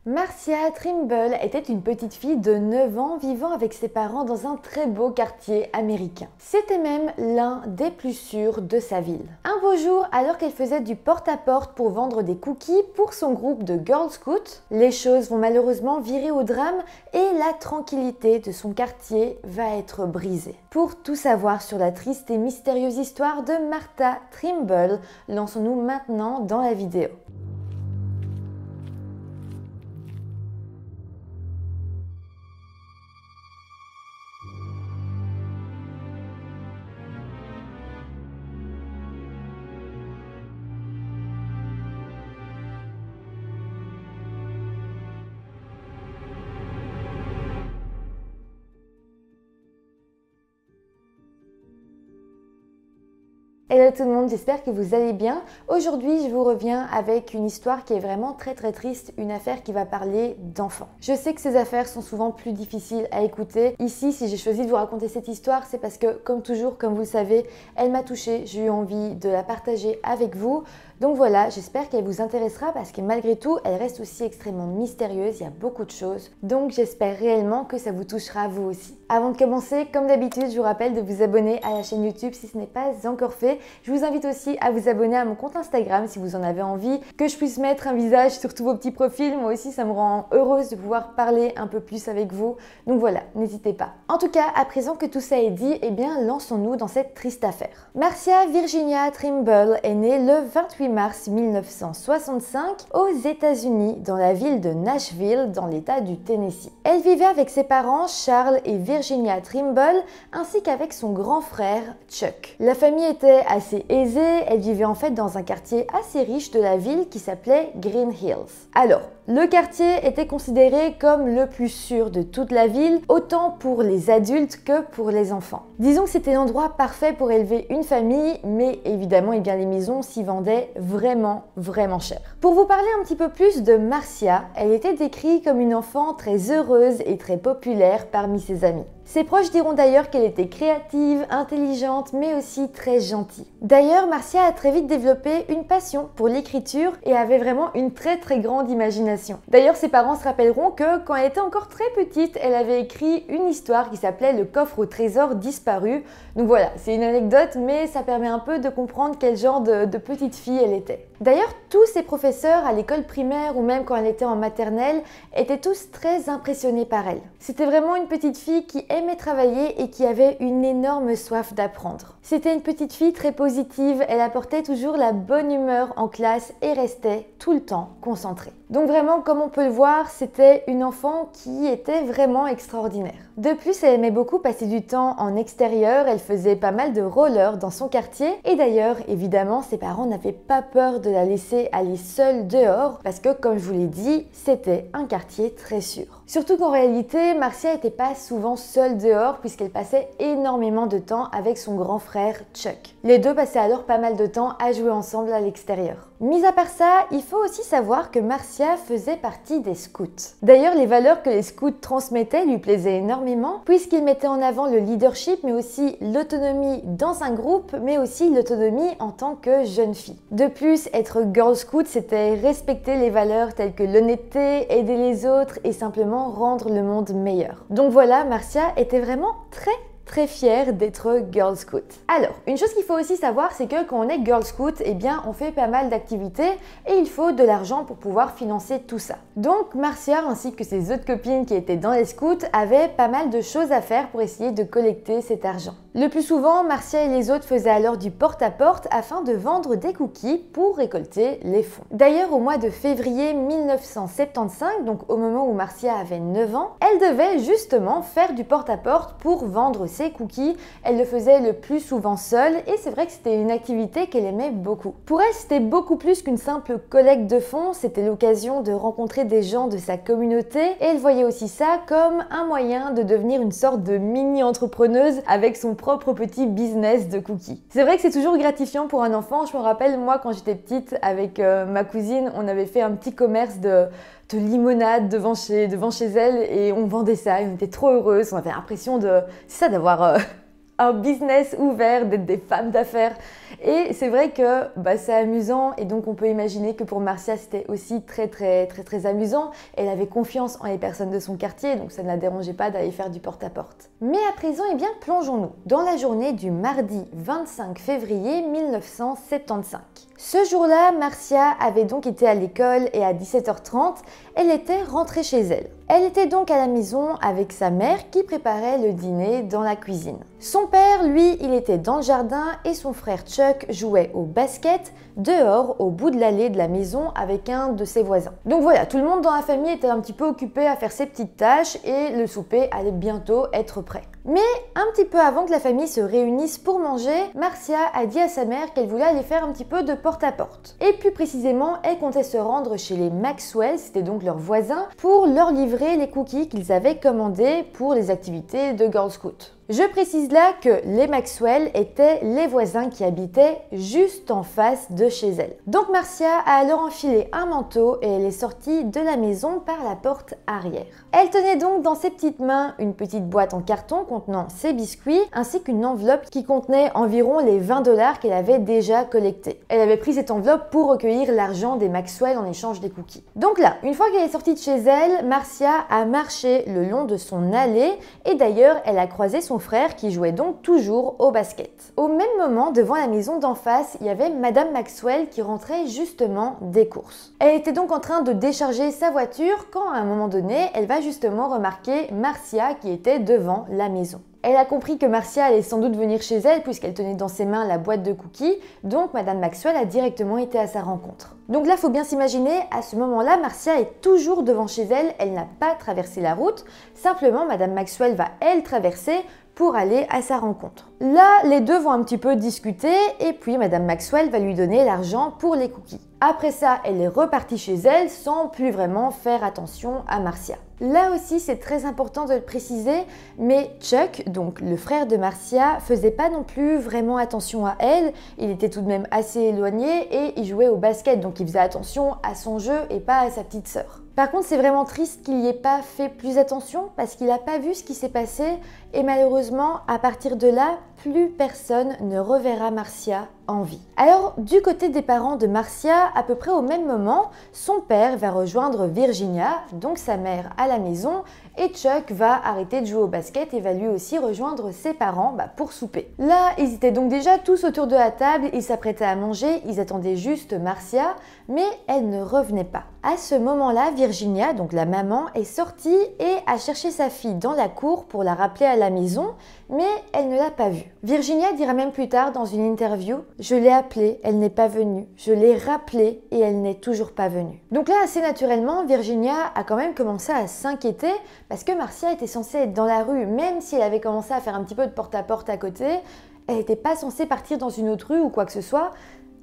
Marcia Trimble était une petite fille de 9 ans vivant avec ses parents dans un très beau quartier américain. C'était même l'un des plus sûrs de sa ville. Un beau jour, alors qu'elle faisait du porte-à-porte pour vendre des cookies pour son groupe de Girl Scouts, les choses vont malheureusement virer au drame et la tranquillité de son quartier va être brisée. Pour tout savoir sur la triste et mystérieuse histoire de Martha Trimble, lançons-nous maintenant dans la vidéo. Hello tout le monde, j'espère que vous allez bien. Aujourd'hui, je vous reviens avec une histoire qui est vraiment très triste, une affaire qui va parler d'enfants. Je sais que ces affaires sont souvent plus difficiles à écouter. Ici, si j'ai choisi de vous raconter cette histoire, c'est parce que, comme toujours, comme vous le savez, elle m'a touchée, j'ai eu envie de la partager avec vous. Donc voilà, j'espère qu'elle vous intéressera parce que malgré tout, elle reste aussi extrêmement mystérieuse, il y a beaucoup de choses. Donc j'espère réellement que ça vous touchera vous aussi. Avant de commencer, comme d'habitude, je vous rappelle de vous abonner à la chaîne YouTube si ce n'est pas encore fait. Je vous invite aussi à vous abonner à mon compte Instagram si vous en avez envie, que je puisse mettre un visage sur tous vos petits profils. Moi aussi, ça me rend heureuse de pouvoir parler un peu plus avec vous. Donc voilà, n'hésitez pas. En tout cas, à présent que tout ça est dit, eh bien lançons-nous dans cette triste affaire. Marcia Virginia Trimble est née le 28 mars 1965 aux États-Unis, dans la ville de Nashville, dans l'État du Tennessee. Elle vivait avec ses parents Charles et Virginia Trimble, ainsi qu'avec son grand frère Chuck. La famille était assez aisée, elle vivait en fait dans un quartier assez riche de la ville qui s'appelait Green Hills. Alors, le quartier était considéré comme le plus sûr de toute la ville, autant pour les adultes que pour les enfants. Disons que c'était l'endroit parfait pour élever une famille, mais évidemment, eh bien, les maisons s'y vendaient vraiment cher. Pour vous parler un petit peu plus de Marcia, elle était décrite comme une enfant très heureuse et très populaire parmi ses amis. Ses proches diront d'ailleurs qu'elle était créative, intelligente, mais aussi très gentille. D'ailleurs, Marcia a très vite développé une passion pour l'écriture et avait vraiment une très grande imagination. D'ailleurs, ses parents se rappelleront que quand elle était encore très petite, elle avait écrit une histoire qui s'appelait Le coffre au trésor disparu. Donc voilà, c'est une anecdote, mais ça permet un peu de comprendre quel genre de petite fille elle était. D'ailleurs, tous ses professeurs à l'école primaire ou même quand elle était en maternelle étaient tous très impressionnés par elle. C'était vraiment une petite fille qui aimait travailler et qui avait une énorme soif d'apprendre. C'était une petite fille très positive, elle apportait toujours la bonne humeur en classe et restait tout le temps concentrée. Donc vraiment, comme on peut le voir, c'était une enfant qui était vraiment extraordinaire. De plus, elle aimait beaucoup passer du temps en extérieur, elle faisait pas mal de roller dans son quartier et d'ailleurs, évidemment, ses parents n'avaient pas peur de la laisser aller seule dehors parce que, comme je vous l'ai dit, c'était un quartier très sûr. Surtout qu'en réalité, Marcia n'était pas souvent seule dehors puisqu'elle passait énormément de temps avec son grand frère Chuck. Les deux passaient alors pas mal de temps à jouer ensemble à l'extérieur. Mis à part ça, il faut aussi savoir que Marcia faisait partie des scouts. D'ailleurs, les valeurs que les scouts transmettaient lui plaisaient énormément puisqu'ils mettaient en avant le leadership mais aussi l'autonomie dans un groupe mais aussi l'autonomie en tant que jeune fille. De plus, être Girl Scout, c'était respecter les valeurs telles que l'honnêteté, aider les autres et simplement rendre le monde meilleur. Donc voilà, Marcia était vraiment très fière d'être Girl Scout. Alors, une chose qu'il faut aussi savoir, c'est que quand on est Girl Scout, eh bien, on fait pas mal d'activités et il faut de l'argent pour pouvoir financer tout ça. Donc, Marcia ainsi que ses autres copines qui étaient dans les scouts avaient pas mal de choses à faire pour essayer de collecter cet argent. Le plus souvent, Marcia et les autres faisaient alors du porte-à-porte afin de vendre des cookies pour récolter les fonds. D'ailleurs, au mois de février 1975, donc au moment où Marcia avait 9 ans, elle devait justement faire du porte-à-porte pour vendre ses cookies. Elle le faisait le plus souvent seule et c'est vrai que c'était une activité qu'elle aimait beaucoup. Pour elle, c'était beaucoup plus qu'une simple collecte de fonds, c'était l'occasion de rencontrer des gens de sa communauté et elle voyait aussi ça comme un moyen de devenir une sorte de mini-entrepreneuse avec son propre petit business de cookies. C'est vrai que c'est toujours gratifiant pour un enfant. Je me rappelle, moi, quand j'étais petite, avec ma cousine, on avait fait un petit commerce de limonade devant chez elle et on vendait ça et on était trop heureuses. On avait l'impression d'avoir un business ouvert, d'être des femmes d'affaires. Et c'est vrai que c'est amusant et donc on peut imaginer que pour Marcia c'était aussi très amusant. Elle avait confiance en les personnes de son quartier, donc ça ne la dérangeait pas d'aller faire du porte-à-porte. Mais à présent, eh bien, plongeons-nous dans la journée du mardi 25 février 1975. Ce jour-là, Marcia avait donc été à l'école et à 17h30, elle était rentrée chez elle. Elle était donc à la maison avec sa mère qui préparait le dîner dans la cuisine. Son père, lui, il était dans le jardin et son frère Chuck jouait au basket dehors au bout de l'allée de la maison avec un de ses voisins. Donc voilà, tout le monde dans la famille était un petit peu occupé à faire ses petites tâches et le souper allait bientôt être prêt. Mais un petit peu avant que la famille se réunisse pour manger, Marcia a dit à sa mère qu'elle voulait aller faire un petit peu de porte-à-porte. Et plus précisément, elle comptait se rendre chez les Maxwell, c'était donc leurs voisins, pour leur livrer les cookies qu'ils avaient commandés pour les activités de Girl Scout. Je précise là que les Maxwell étaient les voisins qui habitaient juste en face de chez elle. Donc Marcia a alors enfilé un manteau et elle est sortie de la maison par la porte arrière. Elle tenait donc dans ses petites mains une petite boîte en carton contenant ses biscuits ainsi qu'une enveloppe qui contenait environ les 20 $ qu'elle avait déjà collectés. Elle avait pris cette enveloppe pour recueillir l'argent des Maxwell en échange des cookies. Donc là, une fois qu'elle est sortie de chez elle, Marcia a marché le long de son allée et d'ailleurs elle a croisé son frère qui jouait donc toujours au basket. Au même moment, devant la maison d'en face, il y avait Madame Maxwell qui rentrait justement des courses. Elle était donc en train de décharger sa voiture quand à un moment donné, elle va justement remarquer Marcia qui était devant la maison. Elle a compris que Marcia allait sans doute venir chez elle puisqu'elle tenait dans ses mains la boîte de cookies, donc Madame Maxwell a directement été à sa rencontre. Donc là, il faut bien s'imaginer, à ce moment-là, Marcia est toujours devant chez elle, elle n'a pas traversé la route, simplement Madame Maxwell va elle traverser pour aller à sa rencontre. Là, les deux vont un petit peu discuter et puis Madame Maxwell va lui donner l'argent pour les cookies. Après ça, elle est repartie chez elle sans plus vraiment faire attention à Marcia. Là aussi, c'est très important de le préciser, mais Chuck, donc le frère de Marcia, faisait pas non plus vraiment attention à elle. Il était tout de même assez éloigné et il jouait au basket, donc il faisait attention à son jeu et pas à sa petite sœur. Par contre, c'est vraiment triste qu'il n'y ait pas fait plus attention parce qu'il n'a pas vu ce qui s'est passé et malheureusement, à partir de là, plus personne ne reverra Marcia en vie. Alors, du côté des parents de Marcia, à peu près au même moment, son père va rejoindre Virginia, donc sa mère, à la maison et Chuck va arrêter de jouer au basket et va lui aussi rejoindre ses parents pour souper. Là, ils étaient donc déjà tous autour de la table, ils s'apprêtaient à manger, ils attendaient juste Marcia, mais elle ne revenait pas. À ce moment-là, Virginia, donc la maman, est sortie et a cherché sa fille dans la cour pour la rappeler à la maison, mais elle ne l'a pas vue. Virginia dira même plus tard dans une interview « Je l'ai appelée, elle n'est pas venue. Je l'ai rappelée et elle n'est toujours pas venue. » Donc là, assez naturellement, Virginia a quand même commencé à s'inquiéter parce que Marcia était censée être dans la rue, même si elle avait commencé à faire un petit peu de porte-à-porte à côté, elle n'était pas censée partir dans une autre rue ou quoi que ce soit.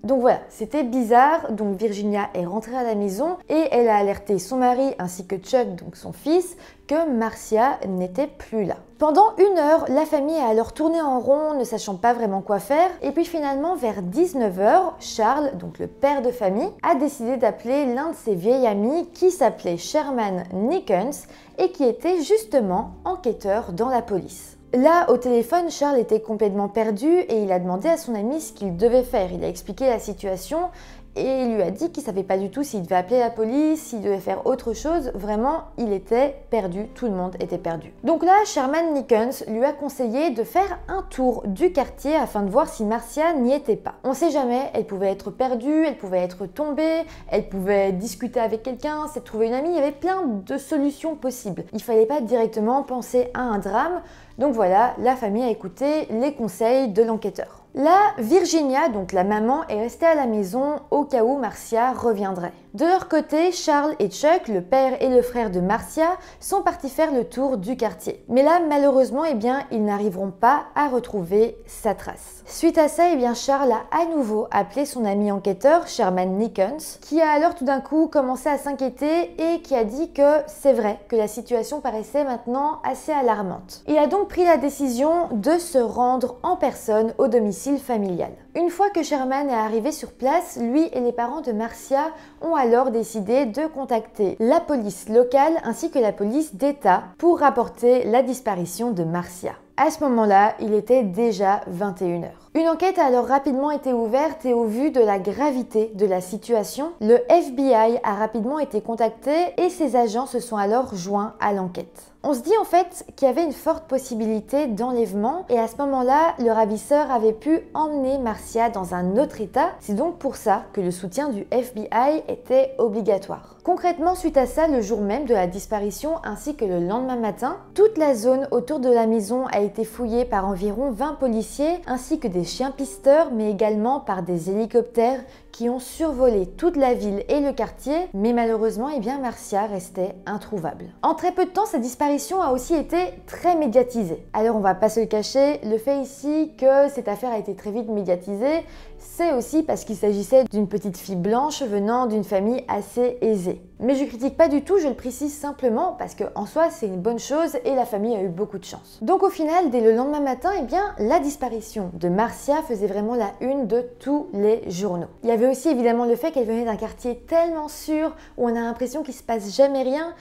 Donc voilà, c'était bizarre, donc Virginia est rentrée à la maison et elle a alerté son mari ainsi que Chuck, donc son fils, que Marcia n'était plus là. Pendant 1 heure, la famille a alors tourné en rond, ne sachant pas vraiment quoi faire, et puis finalement vers 19h, Charles, donc le père de famille, a décidé d'appeler l'un de ses vieils amis qui s'appelait Sherman Nickens et qui était justement enquêteur dans la police. Là, au téléphone, Charles était complètement perdu et il a demandé à son ami ce qu'il devait faire. Il a expliqué la situation et il lui a dit qu'il ne savait pas du tout s'il devait appeler la police, s'il devait faire autre chose. Vraiment, il était perdu, tout le monde était perdu. Donc là, Sherman Nickens lui a conseillé de faire un tour du quartier afin de voir si Marcia n'y était pas. On ne sait jamais, elle pouvait être perdue, elle pouvait être tombée, elle pouvait discuter avec quelqu'un, s'être trouver une amie, il y avait plein de solutions possibles. Il ne fallait pas directement penser à un drame. Donc voilà, la famille a écouté les conseils de l'enquêteur. Là, Virginia, donc la maman, est restée à la maison au cas où Marcia reviendrait. De leur côté, Charles et Chuck, le père et le frère de Marcia, sont partis faire le tour du quartier. Mais là, malheureusement, ils n'arriveront pas à retrouver sa trace. Suite à ça, Charles a à nouveau appelé son ami enquêteur, Sherman Nickens, qui a alors tout d'un coup commencé à s'inquiéter et qui a dit que c'est vrai que la situation paraissait maintenant assez alarmante. Il a donc pris la décision de se rendre en personne au domicile familial. Une fois que Sherman est arrivé sur place, lui et les parents de Marcia ont alors décidé de contacter la police locale ainsi que la police d'État pour rapporter la disparition de Marcia. À ce moment-là, il était déjà 21 h. Une enquête a alors rapidement été ouverte et au vu de la gravité de la situation, le FBI a rapidement été contacté et ses agents se sont alors joints à l'enquête. On se dit en fait qu'il y avait une forte possibilité d'enlèvement et à ce moment-là, le ravisseur avait pu emmener Marcia dans un autre état. C'est donc pour ça que le soutien du FBI était obligatoire. Concrètement, suite à ça, le jour même de la disparition ainsi que le lendemain matin, toute la zone autour de la maison a été fouillée par environ 20 policiers ainsi que des chiens pisteurs mais également par des hélicoptères qui ont survolé toute la ville et le quartier, mais malheureusement, Marcia restait introuvable. En très peu de temps, sa disparition a aussi été très médiatisée. Alors on va pas se le cacher, le fait ici que cette affaire a été très vite médiatisée, c'est aussi parce qu'il s'agissait d'une petite fille blanche venant d'une famille assez aisée. Mais je critique pas du tout, je le précise simplement parce que en soi c'est une bonne chose et la famille a eu beaucoup de chance. Donc au final, dès le lendemain matin, la disparition de Marcia faisait vraiment la une de tous les journaux. Il y avait aussi évidemment le fait qu'elle venait d'un quartier tellement sûr où on a l'impression qu'il se passe jamais rien.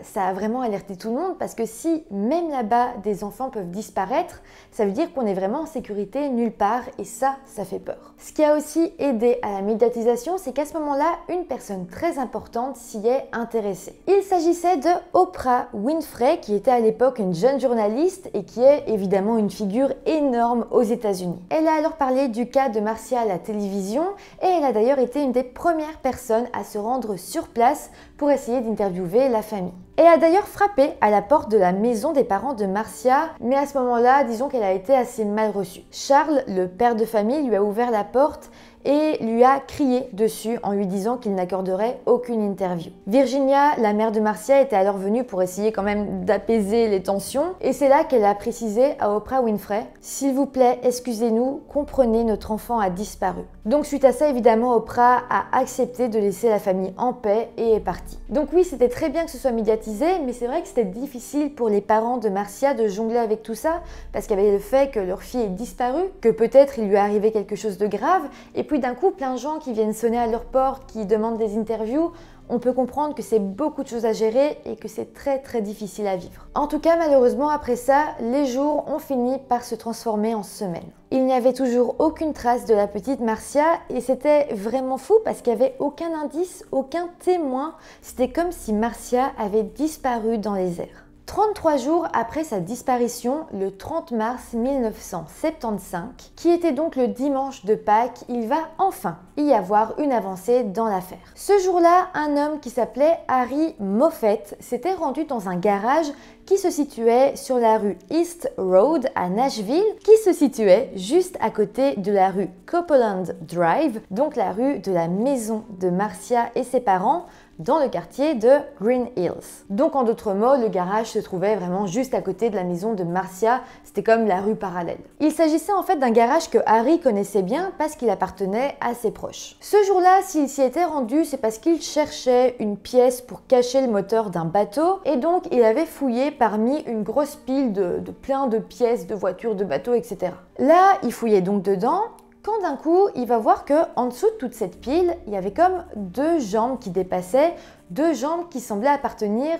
Ça a vraiment alerté tout le monde parce que si même là-bas des enfants peuvent disparaître, ça veut dire qu'on est vraiment en sécurité nulle part et ça fait peur. Ce qui a aussi aidé à la médiatisation, c'est qu'à ce moment-là, une personne très importante s'y est intéressée. Il s'agissait de Oprah Winfrey, qui était à l'époque une jeune journaliste et qui est évidemment une figure énorme aux États-Unis. Elle a alors parlé du cas de Marcia à la télévision et elle a d'ailleurs été une des premières personnes à se rendre sur place pour essayer d'interviewer la famille. Elle a d'ailleurs frappé à la porte de la maison des parents de Marcia, mais à ce moment-là, disons qu'elle a été assez mal reçue. Charles, le père de famille, lui a ouvert la porte et lui a crié dessus en lui disant qu'il n'accorderait aucune interview. Virginia, la mère de Marcia, était alors venue pour essayer quand même d'apaiser les tensions et c'est là qu'elle a précisé à Oprah Winfrey « S'il vous plaît, excusez-nous, comprenez, notre enfant a disparu ». Donc suite à ça, évidemment, Oprah a accepté de laisser la famille en paix et est partie. Donc oui, c'était très bien que ce soit médiatisé, mais c'est vrai que c'était difficile pour les parents de Marcia de jongler avec tout ça parce qu'il y avait le fait que leur fille est disparue, que peut-être il lui est arrivé quelque chose de grave et puis d'un coup, plein de gens qui viennent sonner à leur porte, qui demandent des interviews, on peut comprendre que c'est beaucoup de choses à gérer et que c'est très difficile à vivre. En tout cas, malheureusement, après ça, les jours ont fini par se transformer en semaines. Il n'y avait toujours aucune trace de la petite Marcia et c'était vraiment fou parce qu'il n'y avait aucun indice, aucun témoin. C'était comme si Marcia avait disparu dans les airs. 33 jours après sa disparition, le 30 mars 1975, qui était donc le dimanche de Pâques, il va enfin y avoir une avancée dans l'affaire. Ce jour-là, un homme qui s'appelait Harry Moffett s'était rendu dans un garage qui se situait sur la rue East Road à Nashville, qui se situait juste à côté de la rue Copeland Drive, donc la rue de la maison de Marcia et ses parents, dans le quartier de Green Hills. Donc en d'autres mots, le garage se trouvait vraiment juste à côté de la maison de Marcia, c'était comme la rue parallèle. Il s'agissait en fait d'un garage que Harry connaissait bien parce qu'il appartenait à ses proches. Ce jour-là, s'il s'y était rendu, c'est parce qu'il cherchait une pièce pour cacher le moteur d'un bateau et donc il avait fouillé parmi une grosse pile de plein de pièces de voitures, de bateaux, etc. Là, il fouillait donc dedans. Quand d'un coup, il va voir que en dessous de toute cette pile, il y avait comme deux jambes qui dépassaient, deux jambes qui semblaient appartenir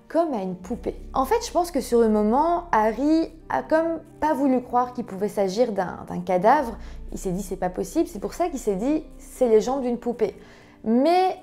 comme à une poupée. En fait, je pense que sur le moment, Harry a comme pas voulu croire qu'il pouvait s'agir d'un cadavre. Il s'est dit c'est pas possible, c'est pour ça qu'il s'est dit c'est les jambes d'une poupée. Mais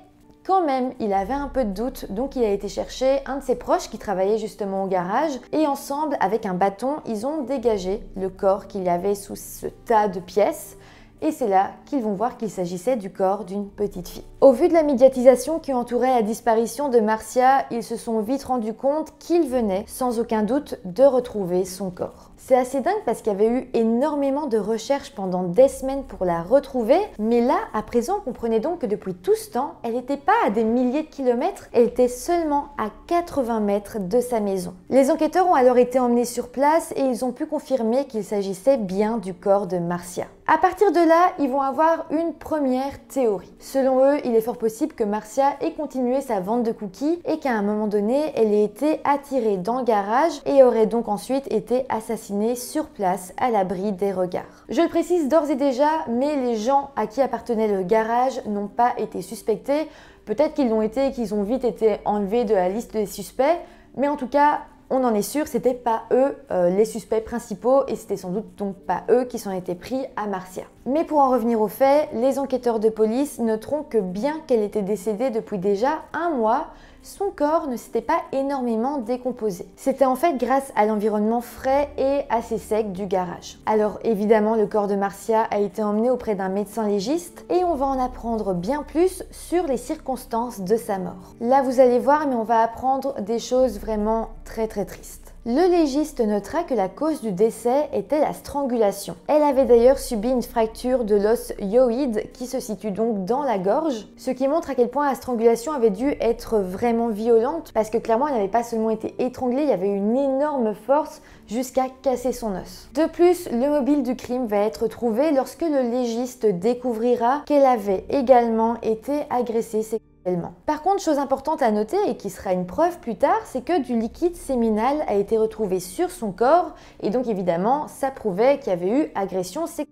quand même, il avait un peu de doute, donc il a été chercher un de ses proches qui travaillait justement au garage et ensemble, avec un bâton, ils ont dégagé le corps qu'il y avait sous ce tas de pièces. Et c'est là qu'ils vont voir qu'il s'agissait du corps d'une petite fille. Au vu de la médiatisation qui entourait la disparition de Marcia, ils se sont vite rendus compte qu'ils venaient, sans aucun doute, de retrouver son corps. C'est assez dingue parce qu'il y avait eu énormément de recherches pendant des semaines pour la retrouver, mais là, à présent, on comprenait donc que depuis tout ce temps, elle n'était pas à des milliers de kilomètres, elle était seulement à 80 mètres de sa maison. Les enquêteurs ont alors été emmenés sur place et ils ont pu confirmer qu'il s'agissait bien du corps de Marcia. À partir de là, ils vont avoir une première théorie. Selon eux, il est fort possible que Marcia ait continué sa vente de cookies et qu'à un moment donné, elle ait été attirée dans le garage et aurait donc ensuite été assassinée sur place à l'abri des regards. Je le précise d'ores et déjà, mais les gens à qui appartenait le garage n'ont pas été suspectés. Peut-être qu'ils l'ont été et qu'ils ont vite été enlevés de la liste des suspects, mais en tout cas, on en est sûr, c'était pas eux les suspects principaux et c'était sans doute donc pas eux qui s'en étaient pris à Marcia. Mais pour en revenir aux faits, les enquêteurs de police noteront que bien qu'elle était décédée depuis déjà un mois, son corps ne s'était pas énormément décomposé. C'était en fait grâce à l'environnement frais et assez sec du garage. Alors évidemment, le corps de Marcia a été emmené auprès d'un médecin légiste et on va en apprendre bien plus sur les circonstances de sa mort. Là, vous allez voir, mais on va apprendre des choses vraiment très tristes. Le légiste notera que la cause du décès était la strangulation. Elle avait d'ailleurs subi une fracture de l'os hyoïde qui se situe donc dans la gorge, ce qui montre à quel point la strangulation avait dû être vraiment violente parce que clairement elle n'avait pas seulement été étranglée, il y avait une énorme force jusqu'à casser son os. De plus, le mobile du crime va être trouvé lorsque le légiste découvrira qu'elle avait également été agressée sexuellement. Par contre, chose importante à noter et qui sera une preuve plus tard, c'est que du liquide séminal a été retrouvé sur son corps et donc évidemment ça prouvait qu'il y avait eu agression sexuelle.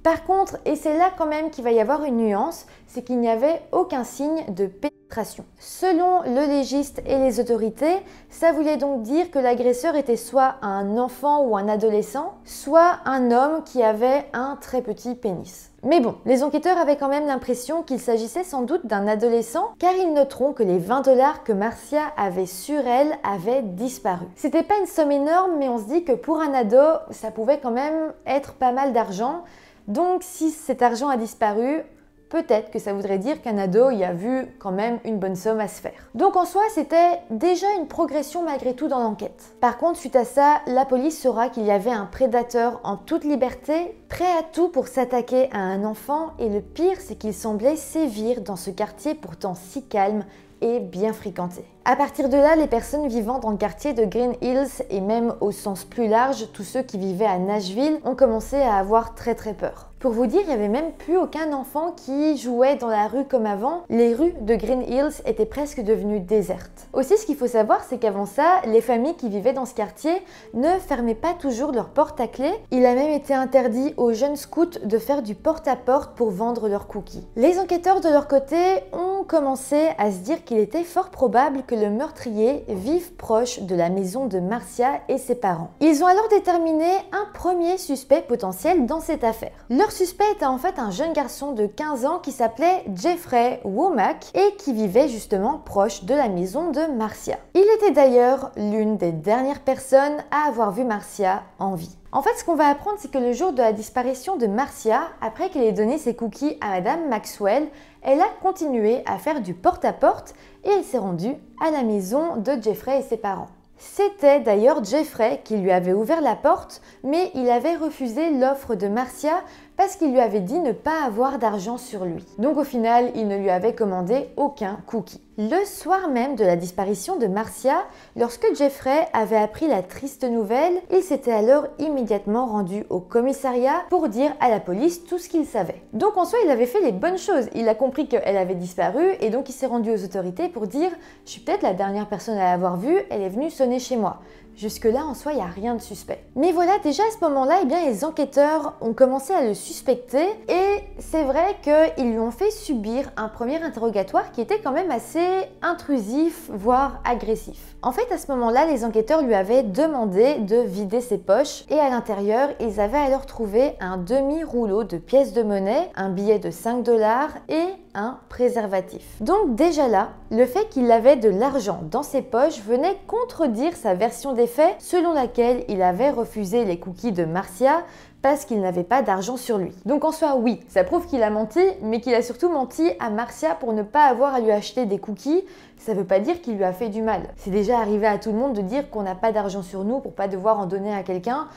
Par contre, et c'est là quand même qu'il va y avoir une nuance, c'est qu'il n'y avait aucun signe de pénétration. Selon le légiste et les autorités, ça voulait donc dire que l'agresseur était soit un enfant ou un adolescent, soit un homme qui avait un très petit pénis. Mais bon, les enquêteurs avaient quand même l'impression qu'il s'agissait sans doute d'un adolescent, car ils noteront que les 20 $ que Marcia avait sur elle avaient disparu. C'était pas une somme énorme, mais on se dit que pour un ado, ça pouvait quand même être pas mal d'argent. Donc si cet argent a disparu, peut-être que ça voudrait dire qu'un ado y a vu quand même une bonne somme à se faire. Donc en soi, c'était déjà une progression malgré tout dans l'enquête. Par contre, suite à ça, la police saura qu'il y avait un prédateur en toute liberté, prêt à tout pour s'attaquer à un enfant, et le pire, c'est qu'il semblait sévir dans ce quartier pourtant si calme et bien fréquenté. À partir de là, les personnes vivant dans le quartier de Green Hills et même au sens plus large, tous ceux qui vivaient à Nashville ont commencé à avoir très peur. Pour vous dire, il n'y avait même plus aucun enfant qui jouait dans la rue comme avant. Les rues de Green Hills étaient presque devenues désertes. Aussi, ce qu'il faut savoir, c'est qu'avant ça, les familles qui vivaient dans ce quartier ne fermaient pas toujours leurs portes à clé. Il a même été interdit aux jeunes scouts de faire du porte-à-porte pour vendre leurs cookies. Les enquêteurs, de leur côté, ont commencé à se dire qu'il était fort probable que le meurtrier vive proche de la maison de Marcia et ses parents. Ils ont alors déterminé un premier suspect potentiel dans cette affaire. Leur suspect était en fait un jeune garçon de 15 ans qui s'appelait Jeffrey Womack et qui vivait justement proche de la maison de Marcia. Il était d'ailleurs l'une des dernières personnes à avoir vu Marcia en vie. En fait, ce qu'on va apprendre, c'est que le jour de la disparition de Marcia, après qu'elle ait donné ses cookies à Madame Maxwell, elle a continué à faire du porte-à-porte et elle s'est rendue à la maison de Jeffrey et ses parents. C'était d'ailleurs Jeffrey qui lui avait ouvert la porte, mais il avait refusé l'offre de Marcia parce qu'il lui avait dit ne pas avoir d'argent sur lui. Donc au final, il ne lui avait commandé aucun cookie. Le soir même de la disparition de Marcia, lorsque Jeffrey avait appris la triste nouvelle, il s'était alors immédiatement rendu au commissariat pour dire à la police tout ce qu'il savait. Donc en soi, il avait fait les bonnes choses. Il a compris qu'elle avait disparu et donc il s'est rendu aux autorités pour dire « Je suis peut-être la dernière personne à l'avoir vue, elle est venue sonner chez moi ». Jusque-là, en soi, il n'y a rien de suspect. Mais voilà, déjà à ce moment-là, eh bien, les enquêteurs ont commencé à le suspecter et c'est vrai qu'ils lui ont fait subir un premier interrogatoire qui était quand même assez intrusif, voire agressif. En fait, à ce moment-là, les enquêteurs lui avaient demandé de vider ses poches et à l'intérieur, ils avaient alors trouvé un demi-rouleau de pièces de monnaie, un billet de 5 $ et un préservatif. Donc déjà là, le fait qu'il avait de l'argent dans ses poches venait contredire sa version des faits selon laquelle il avait refusé les cookies de Marcia parce qu'il n'avait pas d'argent sur lui. Donc en soi, oui, ça prouve qu'il a menti, mais qu'il a surtout menti à Marcia pour ne pas avoir à lui acheter des cookies. Ça veut pas dire qu'il lui a fait du mal. C'est déjà arrivé à tout le monde de dire qu'on n'a pas d'argent sur nous pour pas devoir en donner à quelqu'un.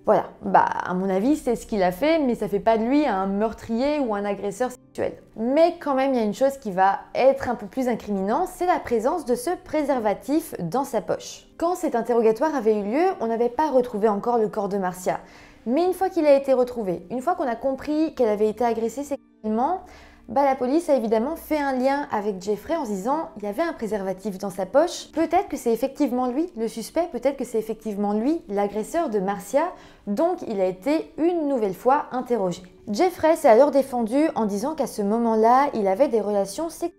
Voilà, à mon avis, c'est ce qu'il a fait, mais ça fait pas de lui un meurtrier ou un agresseur sexuel. Mais quand même, il y a une chose qui va être un peu plus incriminante, c'est la présence de ce préservatif dans sa poche. Quand cet interrogatoire avait eu lieu, on n'avait pas retrouvé encore le corps de Marcia. Mais une fois qu'il a été retrouvé, une fois qu'on a compris qu'elle avait été agressée sexuellement, la police a évidemment fait un lien avec Jeffrey en se disant il y avait un préservatif dans sa poche, peut-être que c'est effectivement lui le suspect, peut-être que c'est effectivement lui l'agresseur de Marcia, donc il a été une nouvelle fois interrogé. Jeffrey s'est alors défendu en disant qu'à ce moment-là, il avait des relations sexuelles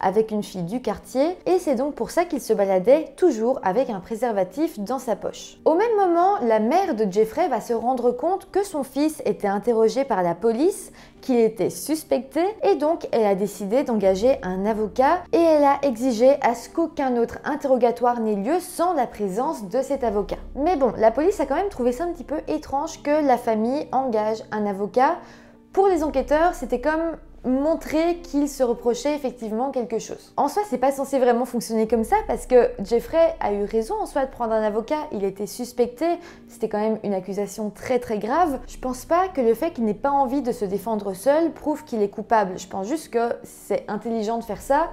avec une fille du quartier et c'est donc pour ça qu'il se baladait toujours avec un préservatif dans sa poche. Au même moment, la mère de Jeffrey va se rendre compte que son fils était interrogé par la police, qu'il était suspecté et donc elle a décidé d'engager un avocat et elle a exigé à ce qu'aucun autre interrogatoire n'ait lieu sans la présence de cet avocat. Mais bon, la police a quand même trouvé ça un petit peu étrange que la famille engage un avocat. Pour les enquêteurs, c'était comme montrer qu'il se reprochait effectivement quelque chose. En soi, c'est pas censé vraiment fonctionner comme ça parce que Jeffrey a eu raison en soi de prendre un avocat, il était suspecté, c'était quand même une accusation très grave. Je pense pas que le fait qu'il n'ait pas envie de se défendre seul prouve qu'il est coupable, je pense juste que c'est intelligent de faire ça.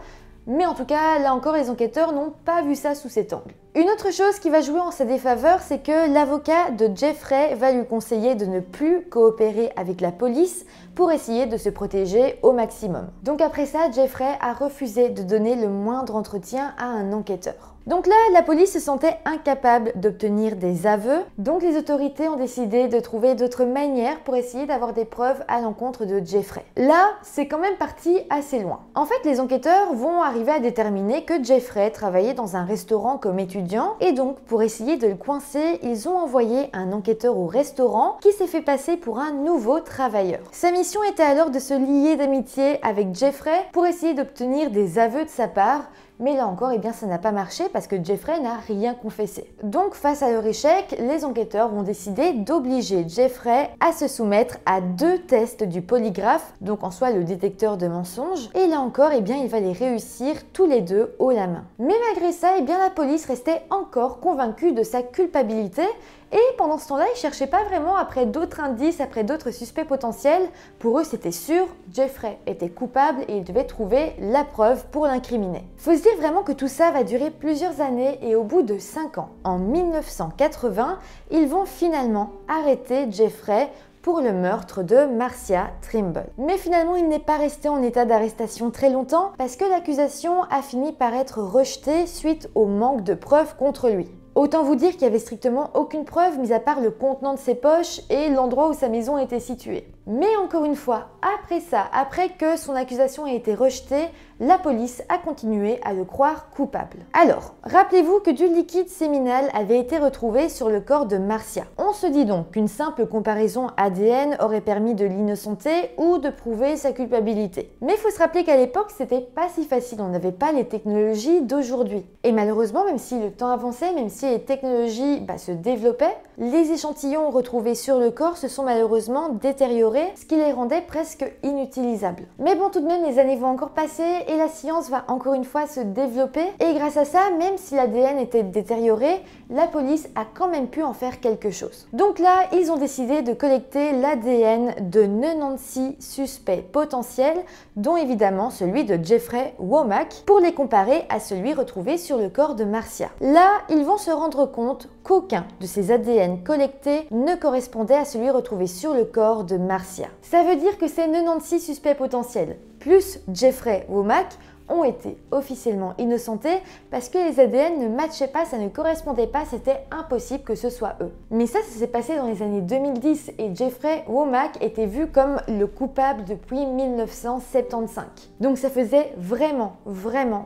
Mais en tout cas, là encore, les enquêteurs n'ont pas vu ça sous cet angle. Une autre chose qui va jouer en sa défaveur, c'est que l'avocat de Jeffrey va lui conseiller de ne plus coopérer avec la police pour essayer de se protéger au maximum. Donc après ça, Jeffrey a refusé de donner le moindre entretien à un enquêteur. Donc là, la police se sentait incapable d'obtenir des aveux, donc les autorités ont décidé de trouver d'autres manières pour essayer d'avoir des preuves à l'encontre de Jeffrey. Là, c'est quand même parti assez loin. En fait, les enquêteurs vont arriver à déterminer que Jeffrey travaillait dans un restaurant comme étudiant, et donc pour essayer de le coincer, ils ont envoyé un enquêteur au restaurant qui s'est fait passer pour un nouveau travailleur. Sa mission était alors de se lier d'amitié avec Jeffrey pour essayer d'obtenir des aveux de sa part. Mais là encore, eh bien, ça n'a pas marché parce que Jeffrey n'a rien confessé. Donc face à leur échec, les enquêteurs vont décider d'obliger Jeffrey à se soumettre à 2 tests du polygraphe, donc en soi le détecteur de mensonges. Et là encore, eh bien, il va les réussir tous les 2 haut la main. Mais malgré ça, eh bien, la police restait encore convaincue de sa culpabilité. Et pendant ce temps-là, ils ne cherchaient pas vraiment après d'autres indices, après d'autres suspects potentiels. Pour eux, c'était sûr, Jeffrey était coupable et ils devaient trouver la preuve pour l'incriminer. Faut se dire vraiment que tout ça va durer plusieurs années et au bout de 5 ans, en 1980, ils vont finalement arrêter Jeffrey pour le meurtre de Marcia Trimble. Mais finalement, il n'est pas resté en état d'arrestation très longtemps parce que l'accusation a fini par être rejetée suite au manque de preuves contre lui. Autant vous dire qu'il n'y avait strictement aucune preuve mis à part le contenant de ses poches et l'endroit où sa maison était située. Mais encore une fois, après ça, après que son accusation ait été rejetée, la police a continué à le croire coupable. Alors, rappelez-vous que du liquide séminal avait été retrouvé sur le corps de Marcia. On se dit donc qu'une simple comparaison ADN aurait permis de l'innocenter ou de prouver sa culpabilité. Mais il faut se rappeler qu'à l'époque, c'était pas si facile, on n'avait pas les technologies d'aujourd'hui. Et malheureusement, même si le temps avançait, même si les technologies se développaient, les échantillons retrouvés sur le corps se sont malheureusement détériorés, ce qui les rendait presque inutilisables. Mais bon, tout de même, les années vont encore passer et la science va encore une fois se développer. Et grâce à ça, même si l'ADN était détérioré, la police a quand même pu en faire quelque chose. Donc là, ils ont décidé de collecter l'ADN de 96 suspects potentiels, dont évidemment celui de Jeffrey Womack, pour les comparer à celui retrouvé sur le corps de Marcia. Là, ils vont se rendre compte qu'aucun de ces ADN collectés ne correspondait à celui retrouvé sur le corps de Marcia. Ça veut dire que ces 96 suspects potentiels, plus Jeffrey Womack, ont été officiellement innocentés parce que les ADN ne matchaient pas, ça ne correspondait pas, c'était impossible que ce soit eux. Mais ça s'est passé dans les années 2010 et Jeffrey Womack était vu comme le coupable depuis 1975. Donc ça faisait vraiment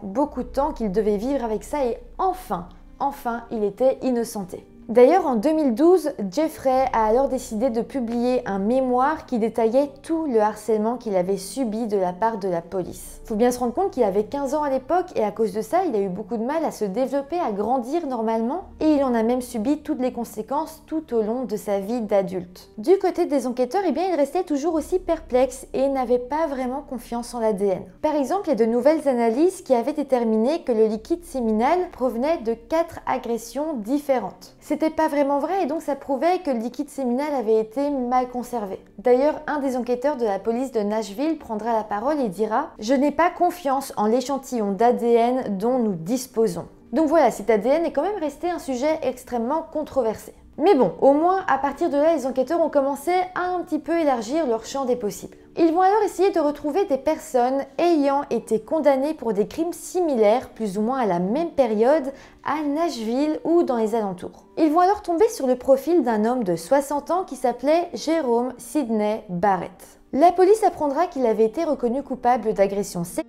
beaucoup de temps qu'il devait vivre avec ça et enfin, il était innocenté. D'ailleurs, en 2012, Jeffrey a alors décidé de publier un mémoire qui détaillait tout le harcèlement qu'il avait subi de la part de la police. Faut bien se rendre compte qu'il avait 15 ans à l'époque et à cause de ça, il a eu beaucoup de mal à se développer, à grandir normalement et il en a même subi toutes les conséquences tout au long de sa vie d'adulte. Du côté des enquêteurs, eh bien, il restait toujours aussi perplexe et n'avait pas vraiment confiance en l'ADN. Par exemple, il y a de nouvelles analyses qui avaient déterminé que le liquide séminal provenait de 4 agressions différentes. C'était pas vraiment vrai et donc ça prouvait que le liquide séminal avait été mal conservé. D'ailleurs, un des enquêteurs de la police de Nashville prendra la parole et dira « Je n'ai pas confiance en l'échantillon d'ADN dont nous disposons ». Donc voilà, cet ADN est quand même resté un sujet extrêmement controversé. Mais bon, au moins, à partir de là, les enquêteurs ont commencé à un petit peu élargir leur champ des possibles. Ils vont alors essayer de retrouver des personnes ayant été condamnées pour des crimes similaires, plus ou moins à la même période, à Nashville ou dans les alentours. Ils vont alors tomber sur le profil d'un homme de 60 ans qui s'appelait Jerome Sidney Barrett. La police apprendra qu'il avait été reconnu coupable d'agression sexuelle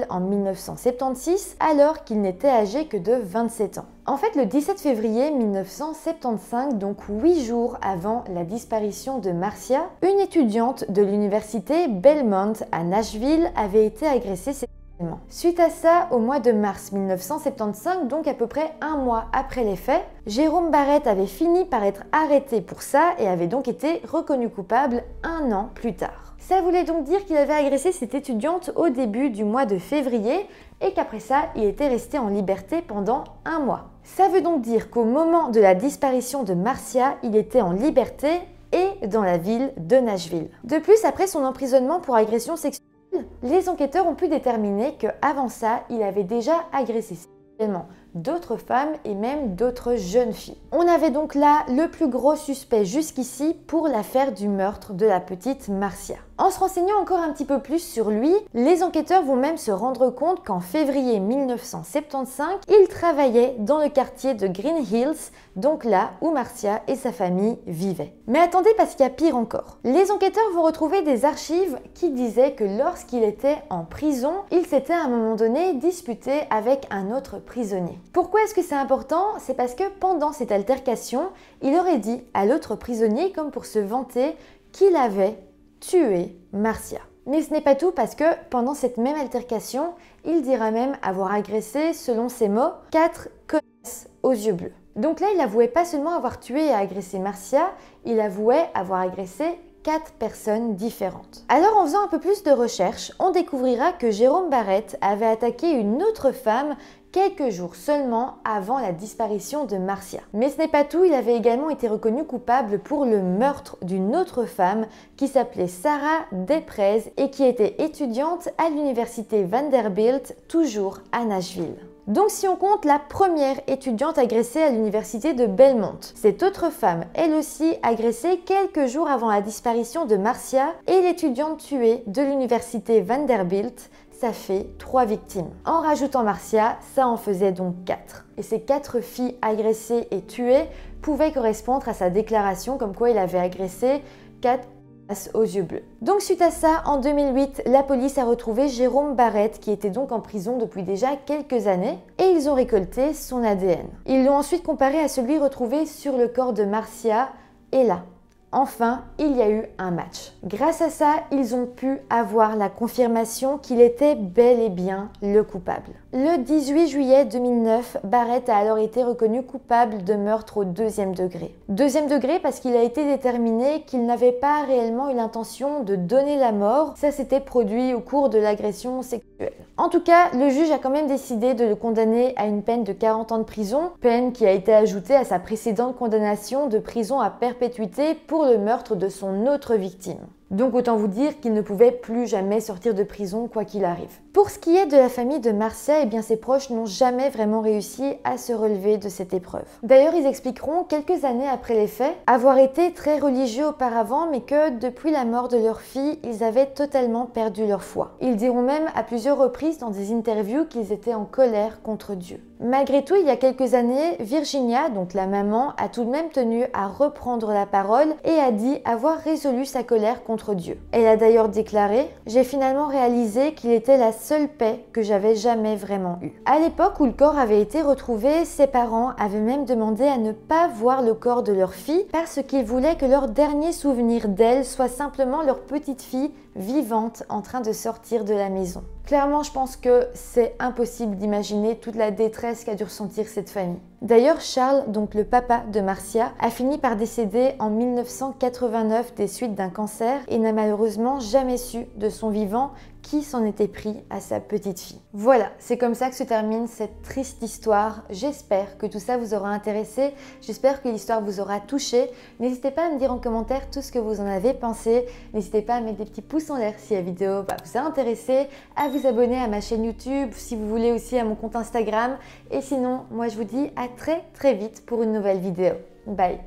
en 1976 alors qu'il n'était âgé que de 27 ans. En fait, le 17 février 1975, donc 8 jours avant la disparition de Marcia, une étudiante de l'université Belmont à Nashville avait été agressée sexuellement. Suite à ça, au mois de mars 1975, donc à peu près un mois après les faits, Jerome Barrett avait fini par être arrêté pour ça et avait donc été reconnu coupable un an plus tard. Ça voulait donc dire qu'il avait agressé cette étudiante au début du mois de février et qu'après ça, il était resté en liberté pendant un mois. Ça veut donc dire qu'au moment de la disparition de Marcia, il était en liberté et dans la ville de Nashville. De plus, après son emprisonnement pour agression sexuelle, les enquêteurs ont pu déterminer qu'avant ça, il avait déjà agressé sexuellement d'autres femmes et même d'autres jeunes filles. On avait donc là le plus gros suspect jusqu'ici pour l'affaire du meurtre de la petite Marcia. En se renseignant encore un petit peu plus sur lui, les enquêteurs vont même se rendre compte qu'en février 1975, il travaillait dans le quartier de Green Hills, donc là où Marcia et sa famille vivaient. Mais attendez, parce qu'il y a pire encore. Les enquêteurs vont retrouver des archives qui disaient que lorsqu'il était en prison, il s'était à un moment donné disputé avec un autre prisonnier. Pourquoi est-ce que c'est important? C'est parce que pendant cette altercation, il aurait dit à l'autre prisonnier, comme pour se vanter, qu'il avait tué Marcia. Mais ce n'est pas tout, parce que pendant cette même altercation, il dira même avoir agressé, selon ses mots, 4 connasses aux yeux bleus. Donc là, il avouait pas seulement avoir tué et agressé Marcia, il avouait avoir agressé 4 personnes différentes. Alors en faisant un peu plus de recherches, on découvrira que Jerome Barrett avait attaqué une autre femme quelques jours seulement avant la disparition de Marcia. Mais ce n'est pas tout, il avait également été reconnu coupable pour le meurtre d'une autre femme qui s'appelait Sarah Desprez et qui était étudiante à l'université Vanderbilt, toujours à Nashville. Donc si on compte la première étudiante agressée à l'université de Belmont, cette autre femme, elle aussi agressée quelques jours avant la disparition de Marcia, et l'étudiante tuée de l'université Vanderbilt, ça fait 3 victimes. En rajoutant Marcia, ça en faisait donc 4. Et ces 4 filles agressées et tuées pouvaient correspondre à sa déclaration comme quoi il avait agressé 4 aux yeux bleus. Donc suite à ça, en 2008, la police a retrouvé Jerome Barrett qui était donc en prison depuis déjà quelques années et ils ont récolté son ADN. Ils l'ont ensuite comparé à celui retrouvé sur le corps de Marcia et là, enfin, il y a eu un match. Grâce à ça, ils ont pu avoir la confirmation qu'il était bel et bien le coupable. Le 18 juillet 2009, Barrett a alors été reconnu coupable de meurtre au 2e degré. 2e degré parce qu'il a été déterminé qu'il n'avait pas réellement eu l'intention de donner la mort. Ça s'était produit au cours de l'agression sexuelle. En tout cas, le juge a quand même décidé de le condamner à une peine de 40 ans de prison, peine qui a été ajoutée à sa précédente condamnation de prison à perpétuité pour le meurtre de son autre victime. Donc autant vous dire qu'il ne pouvait plus jamais sortir de prison quoi qu'il arrive. Pour ce qui est de la famille de Marcia, eh bien ses proches n'ont jamais vraiment réussi à se relever de cette épreuve. D'ailleurs, ils expliqueront quelques années après les faits avoir été très religieux auparavant, mais que depuis la mort de leur fille, ils avaient totalement perdu leur foi. Ils diront même à plusieurs reprises dans des interviews qu'ils étaient en colère contre Dieu. Malgré tout, il y a quelques années, Virginia, donc la maman, a tout de même tenu à reprendre la parole et a dit avoir résolu sa colère contre Dieu. Elle a d'ailleurs déclaré « J'ai finalement réalisé qu'il était la seule paix que j'avais jamais vraiment eue ». À l'époque où le corps avait été retrouvé, ses parents avaient même demandé à ne pas voir le corps de leur fille parce qu'ils voulaient que leur dernier souvenir d'elle soit simplement leur petite fille vivante en train de sortir de la maison. Clairement, je pense que c'est impossible d'imaginer toute la détresse qu'a dû ressentir cette famille. D'ailleurs, Charles, donc le papa de Marcia, a fini par décéder en 1989 des suites d'un cancer et n'a malheureusement jamais su de son vivant qui s'en était pris à sa petite fille. Voilà, c'est comme ça que se termine cette triste histoire. J'espère que tout ça vous aura intéressé, j'espère que l'histoire vous aura touché. N'hésitez pas à me dire en commentaire tout ce que vous en avez pensé. N'hésitez pas à mettre des petits pouces en l'air si la vidéo vous a intéressé, à vous abonner à ma chaîne YouTube si vous voulez, aussi à mon compte Instagram. Et sinon, moi je vous dis à très vite pour une nouvelle vidéo. Bye!